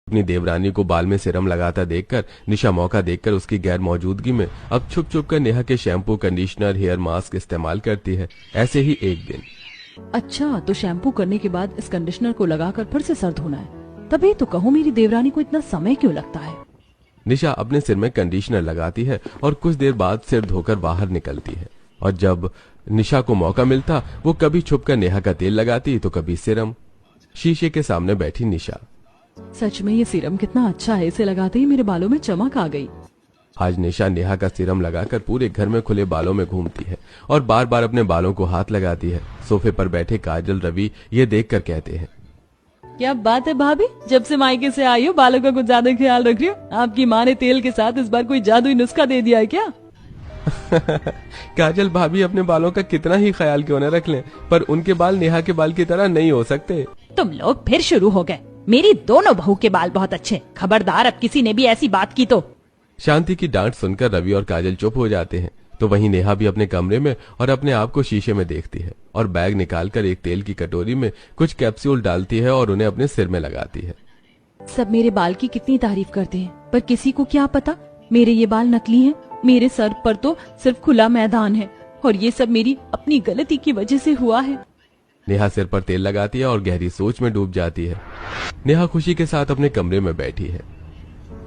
अपनी देवरानी को बाल में सीरम लगाता देखकर निशा मौका देखकर उसकी गैर मौजूदगी में अब छुप छुप कर नेहा के शैम्पू, कंडीशनर, हेयर मास्क इस्तेमाल करती है। ऐसे ही एक दिन, अच्छा तो शैम्पू करने के बाद इस कंडीशनर को लगाकर फिर से सर धोना है, तभी तो कहूँ मेरी देवरानी को इतना समय क्यों लगता है। निशा अपने सिर में कंडीशनर लगाती है और कुछ देर बाद सिर धोकर बाहर निकलती है। और जब निशा को मौका मिलता वो कभी छुपकर नेहा का तेल लगाती तो कभी सीरम। शीशे के सामने बैठी निशा, सच में ये सीरम कितना अच्छा है, इसे लगाते ही मेरे बालों में चमक आ गई। आज निशा नेहा का सीरम लगाकर पूरे घर में खुले बालों में घूमती है और बार बार अपने बालों को हाथ लगाती है। सोफे पर बैठे काजल, रवि ये देखकर कहते हैं, क्या बात है भाभी, जब से मायके से आई हो बालों का कुछ ज्यादा ख्याल रख रही हो। आपकी माँ ने तेल के साथ इस बार कोई जादुई नुस्खा दे दिया है क्या? काजल भाभी अपने बालों का कितना ही ख्याल क्यों न रख लें, पर उनके बाल नेहा के बाल की तरह नहीं हो सकते। तुम लोग फिर शुरू हो गए। मेरी दोनों बहू के बाल बहुत अच्छे, खबरदार अब किसी ने भी ऐसी बात की तो। शांति की डांट सुनकर रवि और काजल चुप हो जाते हैं। तो वहीं नेहा भी अपने कमरे में और अपने आप को शीशे में देखती है और बैग निकालकर एक तेल की कटोरी में कुछ कैप्सूल डालती है और उन्हें अपने सिर में लगाती है। सब मेरे बाल की कितनी तारीफ करते हैं, पर किसी को क्या पता मेरे ये बाल नकली हैं। मेरे सर पर तो सिर्फ खुला मैदान है और ये सब मेरी अपनी गलती की वजह से हुआ है। नेहा सिर पर तेल लगाती है और गहरी सोच में डूब जाती है। नेहा खुशी के साथ अपने कमरे में बैठी है।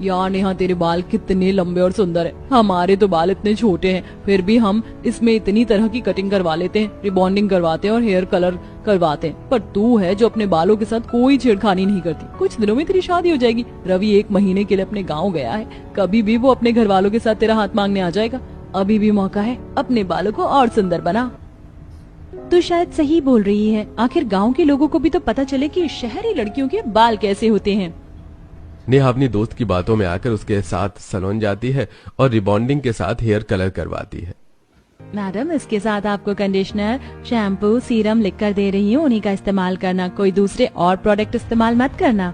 यार नेहा, तेरे बाल कितने लंबे और सुंदर है। हमारे तो बाल इतने छोटे हैं, फिर भी हम इसमें इतनी तरह की कटिंग करवा लेते हैं, रिबॉन्डिंग करवाते हैं और हेयर कलर करवाते हैं। पर तू है जो अपने बालों के साथ कोई छेड़खानी नहीं करती। कुछ दिनों में तेरी शादी हो जाएगी। रवि 1 महीने के लिए अपने गाँव गया है, कभी भी वो अपने घर वालों के साथ तेरा हाथ मांगने आ जाएगा। अभी भी मौका है, अपने बालों को और सुंदर बना। तो शायद सही बोल रही है, आखिर गांव के लोगों को भी तो पता चले कि शहरी लड़कियों के बाल कैसे होते हैं। नेहा अपनी दोस्त की बातों में आकर उसके साथ सैलून जाती है और रिबॉन्डिंग के साथ हेयर कलर करवाती है। मैडम, इसके साथ आपको कंडीशनर, शैम्पू, सीरम लिख कर दे रही हूँ, उन्हीं का इस्तेमाल करना, कोई दूसरे और प्रोडक्ट इस्तेमाल मत करना।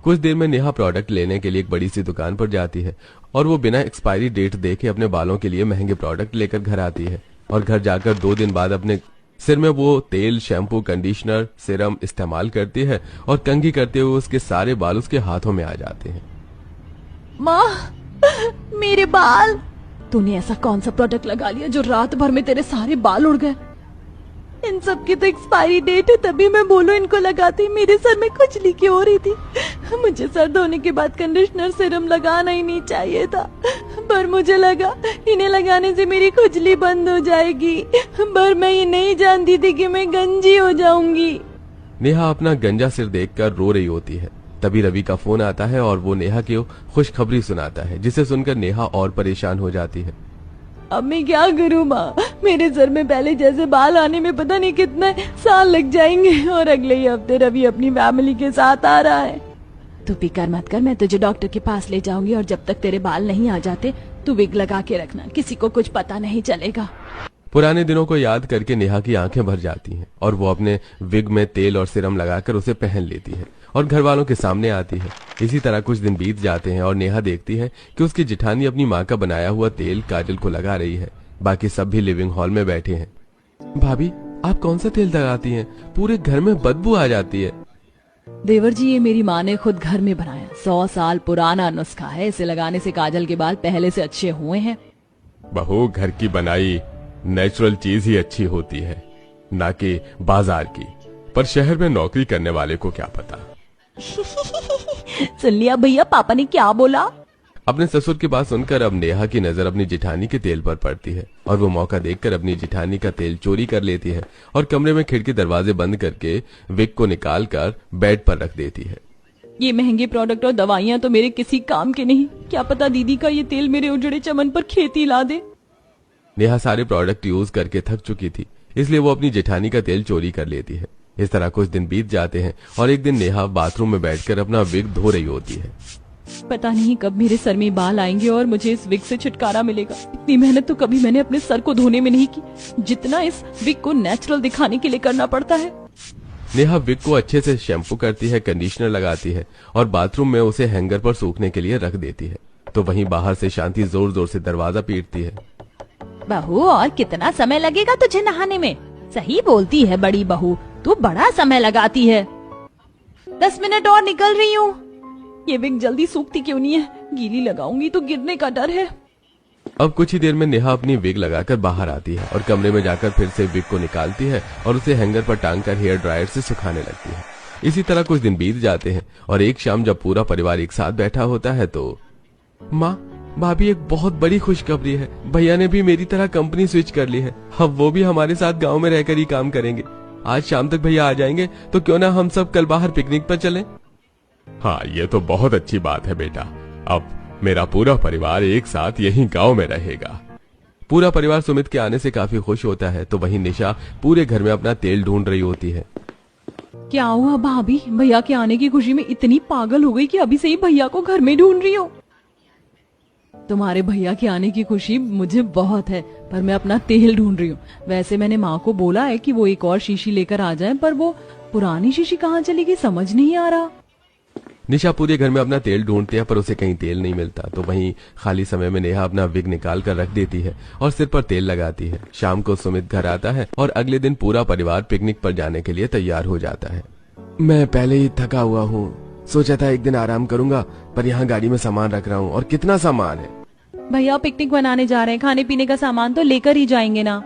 कुछ देर में नेहा प्रोडक्ट लेने के लिए एक बड़ी सी दुकान पर जाती है और वो बिना एक्सपायरी डेट देखे अपने बालों के लिए महंगे प्रोडक्ट लेकर घर आती है। और घर जाकर 2 दिन बाद अपने सिर में वो तेल, शैम्पू, कंडीशनर, सीरम इस्तेमाल करती है और कंघी करते हुए उसके सारे बाल उसके हाथों में आ जाते हैं। माँ, मेरे बाल! तूने ऐसा कौन सा प्रोडक्ट लगा लिया जो रात भर में तेरे सारे बाल उड़ गए? इन सब की तो एक्सपायरी डेट है, तभी मैं बोलूं इनको लगाती। मेरे सर में खुजली क्यों हो रही थी? मुझे सर धोने के बाद कंडीशनर, सीरम लगाना ही नहीं चाहिए था, पर मुझे लगा इन्हें लगाने से मेरी खुजली बंद हो जाएगी। पर मैं ये नहीं जानती थी कि मैं गंजी हो जाऊंगी। नेहा अपना गंजा सिर देखकर रो रही होती है। तभी रवि का फोन आता है और वो नेहा की खुशखबरी सुनाता है, जिसे सुनकर नेहा और परेशान हो जाती है। अब मैं क्या करूँ माँ? मेरे सर में पहले जैसे बाल आने में पता नहीं कितने साल लग जाएंगे और अगले ही हफ्ते रवि अपनी फैमिली के साथ आ रहा है। तू फिक्र मत कर, मैं तुझे डॉक्टर के पास ले जाऊंगी और जब तक तेरे बाल नहीं आ जाते तू विग लगा के रखना, किसी को कुछ पता नहीं चलेगा। पुराने दिनों को याद करके नेहा की आंखें भर जाती हैं और वो अपने विग में तेल और सीरम लगाकर उसे पहन लेती है और घर वालों के सामने आती है। इसी तरह कुछ दिन बीत जाते हैं और नेहा देखती है कि उसकी जिठानी अपनी माँ का बनाया हुआ तेल काजल को लगा रही है। बाकी सब भी लिविंग हॉल में बैठे हैं। भाभी, आप कौन सा तेल लगाती हैं? पूरे घर में बदबू आ जाती है। देवर जी, ये मेरी माँ ने खुद घर में बनाया, 100 साल पुराना नुस्खा है। इसे लगाने से काजल के बाल पहले से अच्छे हुए हैं। बहू, घर की बनाई नेचुरल चीज ही अच्छी होती है, ना कि बाजार की। पर शहर में नौकरी करने वाले को क्या पता। सुन लिया भैया, पापा ने क्या बोला? अपने ससुर की बात सुनकर अब नेहा की नजर अपनी जिठानी के तेल पर पड़ती है और वो मौका देखकर अपनी जिठानी का तेल चोरी कर लेती है और कमरे में खिड़की दरवाजे बंद करके विग को निकाल कर बेड पर रख देती है। ये महंगे प्रोडक्ट और दवाइयाँ तो मेरे किसी काम के नहीं। क्या पता दीदी का ये तेल मेरे उजड़े चमन पर खेती ला दे। नेहा सारे प्रोडक्ट यूज करके थक चुकी थी, इसलिए वो अपनी जेठानी का तेल चोरी कर लेती है। इस तरह कुछ दिन बीत जाते हैं और एक दिन नेहा बाथरूम में बैठकर अपना विग धो रही होती है। पता नहीं कब मेरे सर में बाल आएंगे और मुझे इस विग से छुटकारा मिलेगा। इतनी मेहनत तो कभी मैंने अपने सर को धोने में नहीं की, जितना इस विग को नेचुरल दिखाने के लिए करना पड़ता है। नेहा विग को अच्छे से शैम्पू करती है, कंडीशनर लगाती है और बाथरूम में उसे हैंगर पर सूखने के लिए रख देती है। तो वहीं बाहर से शांति जोर जोर से दरवाजा पीटती है। बहू, और कितना समय लगेगा तुझे नहाने में? सही बोलती है बड़ी बहू, तू बड़ा समय लगाती है। 10 मिनट और निकल रही हूँ। ये विग जल्दी सूखती क्यों नहीं है? गीली लगाऊंगी तो गिरने का डर है। अब कुछ ही देर में नेहा अपनी विग लगाकर बाहर आती है और कमरे में जाकर फिर से विग को निकालती है और उसे हैंगर पर टांगकर हेयर ड्रायर से सुखाने लगती है। इसी तरह कुछ दिन बीत जाते हैं और एक शाम जब पूरा परिवार एक साथ बैठा होता है तो माँ, भाभी, एक बहुत बड़ी खुशखबरी है। भैया ने भी मेरी तरह कंपनी स्विच कर ली है। अब वो भी हमारे साथ गांव में रहकर ही काम करेंगे। आज शाम तक भैया आ जाएंगे तो क्यों ना हम सब कल बाहर पिकनिक पर चलें? हाँ, ये तो बहुत अच्छी बात है बेटा। अब मेरा पूरा परिवार एक साथ यहीं गांव में रहेगा। पूरा परिवार सुमित के आने से काफी खुश होता है तो वहीं निशा पूरे घर में अपना तेल ढूंढ रही होती है। क्या हुआ भाभी? भैया के आने की खुशी में इतनी पागल हो गई कि अभी से ही भैया को घर में ढूंढ रही हो? तुम्हारे भैया के आने की खुशी मुझे बहुत है, पर मैं अपना तेल ढूंढ रही हूँ। वैसे मैंने माँ को बोला है कि वो एक और शीशी लेकर आ जाए, पर वो पुरानी शीशी कहाँ चली गई समझ नहीं आ रहा। निशा पूरे घर में अपना तेल ढूंढती है पर उसे कहीं तेल नहीं मिलता तो वहीं खाली समय में नेहा अपना विग निकाल कर रख देती है और सिर पर तेल लगाती है। शाम को सुमित घर आता है और अगले दिन पूरा परिवार पिकनिक पर जाने के लिए तैयार हो जाता है। मैं पहले ही थका हुआ हूँ, सोचा था एक दिन आराम करूंगा, पर यहाँ गाड़ी में सामान रख रहा हूँ और कितना सामान है। भैया पिकनिक बनाने जा रहे हैं, खाने पीने का सामान तो लेकर ही जाएंगे ना।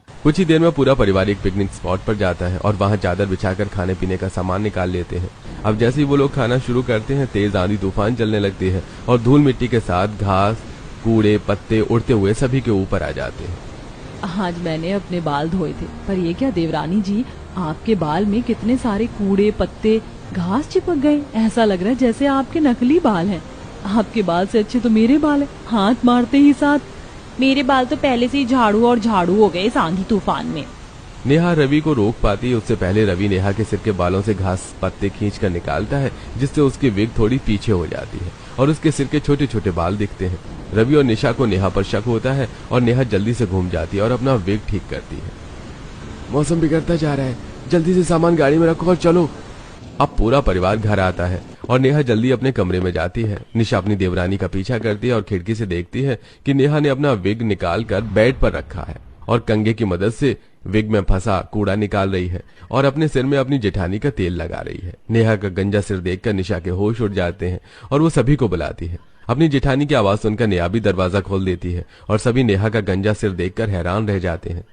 कुछ ही देर में पूरा परिवार एक पिकनिक स्पॉट पर जाता है और वहाँ चादर बिछाकर खाने पीने का सामान निकाल लेते हैं। अब जैसे ही वो लोग खाना शुरू करते हैं तेज आंधी तूफान चलने लगती है और धूल मिट्टी के साथ घास, कूड़े, पत्ते उड़ते हुए सभी के ऊपर आ जाते हैं। आज मैंने अपने बाल धोए थे, पर ये क्या देवरानी जी, आपके बाल में कितने सारे कूड़े, पत्ते, घास चिपक गए। ऐसा लग रहा है जैसे आपके नकली बाल हैं। आपके बाल से अच्छे तो मेरे बाल हैं, हाथ मारते ही साथ। मेरे बाल तो पहले से ही झाड़ू और झाड़ू हो गए इस आंधी तूफान में। नेहा रवि को रोक पाती है, उससे पहले रवि नेहा के सिर के बालों से घास पत्ते खींचकर निकालता है जिससे उसकी विग थोड़ी पीछे हो जाती है और उसके सिर के छोटे छोटे बाल दिखते हैं। रवि और निशा को नेहा पर शक होता है और नेहा जल्दी से घूम जाती है और अपना विग ठीक करती है। मौसम बिगड़ता जा रहा है, जल्दी से सामान गाड़ी में रखो और चलो। अब पूरा परिवार घर आता है और नेहा जल्दी अपने कमरे में जाती है। निशा अपनी देवरानी का पीछा करती है और खिड़की से देखती है कि नेहा ने अपना विग निकाल कर बेड पर रखा है और कंघे की मदद से विग में फंसा कूड़ा निकाल रही है और अपने सिर में अपनी जेठानी का तेल लगा रही है। नेहा का गंजा सिर देखकर निशा के होश उड़ जाते हैं और वो सभी को बुलाती है। अपनी जेठानी की आवाज सुनकर नेहा भी दरवाजा खोल देती है और सभी नेहा का गंजा सिर देखकर हैरान रह जाते हैं।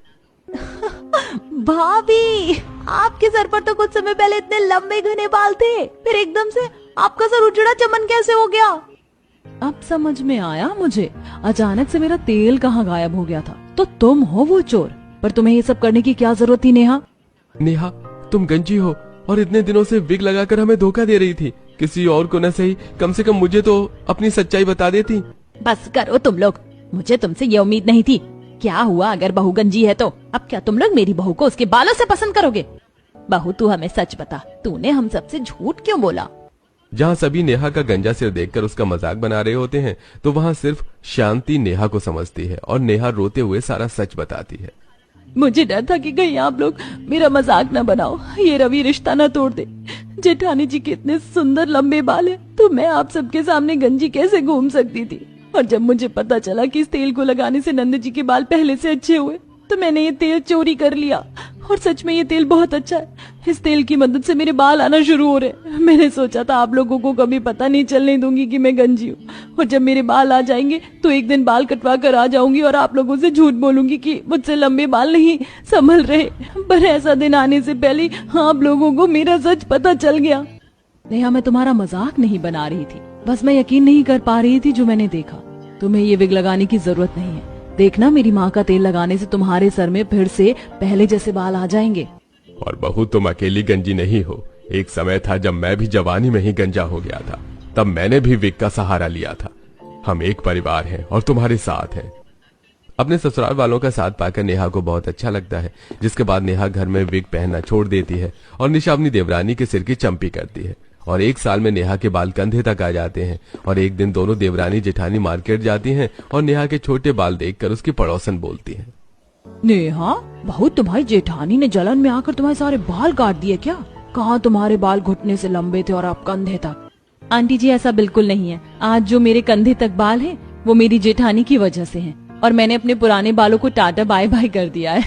भाभी, आपके सर पर तो कुछ समय पहले इतने लंबे घने बाल थे, फिर एकदम से आपका सर उजड़ा चमन कैसे हो गया? अब समझ में आया मुझे, अचानक से मेरा तेल कहाँ गायब हो गया था। तो तुम हो वो चोर, पर तुम्हें ये सब करने की क्या जरूरत थी नेहा? नेहा, तुम गंजी हो और इतने दिनों से विग लगाकर हमें धोखा दे रही थी। किसी और को न सही, कम से कम मुझे तो अपनी सच्चाई बता देती। बस करो तुम लोग, मुझे तुमसे ये उम्मीद नहीं थी। क्या हुआ अगर बहू गंजी है तो? अब क्या तुम लोग मेरी बहू को उसके बालों से पसंद करोगे? बहू, तू हमें सच बता, तूने हम सबसे झूठ क्यों बोला? जहाँ सभी नेहा का गंजा सिर देखकर उसका मजाक बना रहे होते हैं तो वहाँ सिर्फ शांति नेहा को समझती है और नेहा रोते हुए सारा सच बताती है। मुझे डर था कि कहीं आप लोग मेरा मजाक न बनाओ, ये रवि रिश्ता न तोड़ दे। जेठानी जी के इतने सुंदर लंबे बाल है तो मैं आप सबके सामने गंजी कैसे घूम सकती थी? और जब मुझे पता चला कि इस तेल को लगाने से नंद जी के बाल पहले से अच्छे हुए तो मैंने ये तेल चोरी कर लिया। और सच में ये तेल बहुत अच्छा है, इस तेल की मदद से मेरे बाल आना शुरू हो रहे। मैंने सोचा था आप लोगों को कभी पता नहीं चलने दूंगी कि मैं गंजी हूँ, और जब मेरे बाल आ जाएंगे तो एक दिन बाल कटवा कर आ जाऊंगी और आप लोगों से झूठ बोलूंगी कि मुझसे लंबे बाल नहीं संभल रहे। पर ऐसा दिन आने से पहले आप लोगों को मेरा सच पता चल गया। नेहा, मैं तुम्हारा मजाक नहीं बना रही थी, बस मैं यकीन नहीं कर पा रही थी जो मैंने देखा। तुम्हें ये विग लगाने की जरूरत नहीं है। देखना, मेरी माँ का तेल लगाने से तुम्हारे सर में फिर से पहले जैसे बाल आ जाएंगे। और बहू, तुम अकेली गंजी नहीं हो। एक समय था जब मैं भी जवानी में ही गंजा हो गया था, तब मैंने भी विग का सहारा लिया था। हम एक परिवार हैं और तुम्हारे साथ हैं। अपने ससुराल वालों का साथ पाकर नेहा को बहुत अच्छा लगता है, जिसके बाद नेहा घर में विग पहनना छोड़ देती है और निशा अपनी देवरानी के सिर की चंपी करती है। और एक साल में नेहा के बाल कंधे तक आ जाते हैं और एक दिन दोनों देवरानी जेठानी मार्केट जाती हैं और नेहा के छोटे बाल देखकर उसकी पड़ोसन बोलती है, नेहा, बहुत तुम्हारी जेठानी ने जलन में आकर तुम्हारे सारे बाल काट दिए क्या? कहाँ तुम्हारे बाल घुटने से लंबे थे और अब कंधे तक? आंटी जी, ऐसा बिल्कुल नहीं है। आज जो मेरे कंधे तक बाल हैं वो मेरी जेठानी की वजह से हैं और मैंने अपने पुराने बालों को टाटा बाय बाय कर दिया है।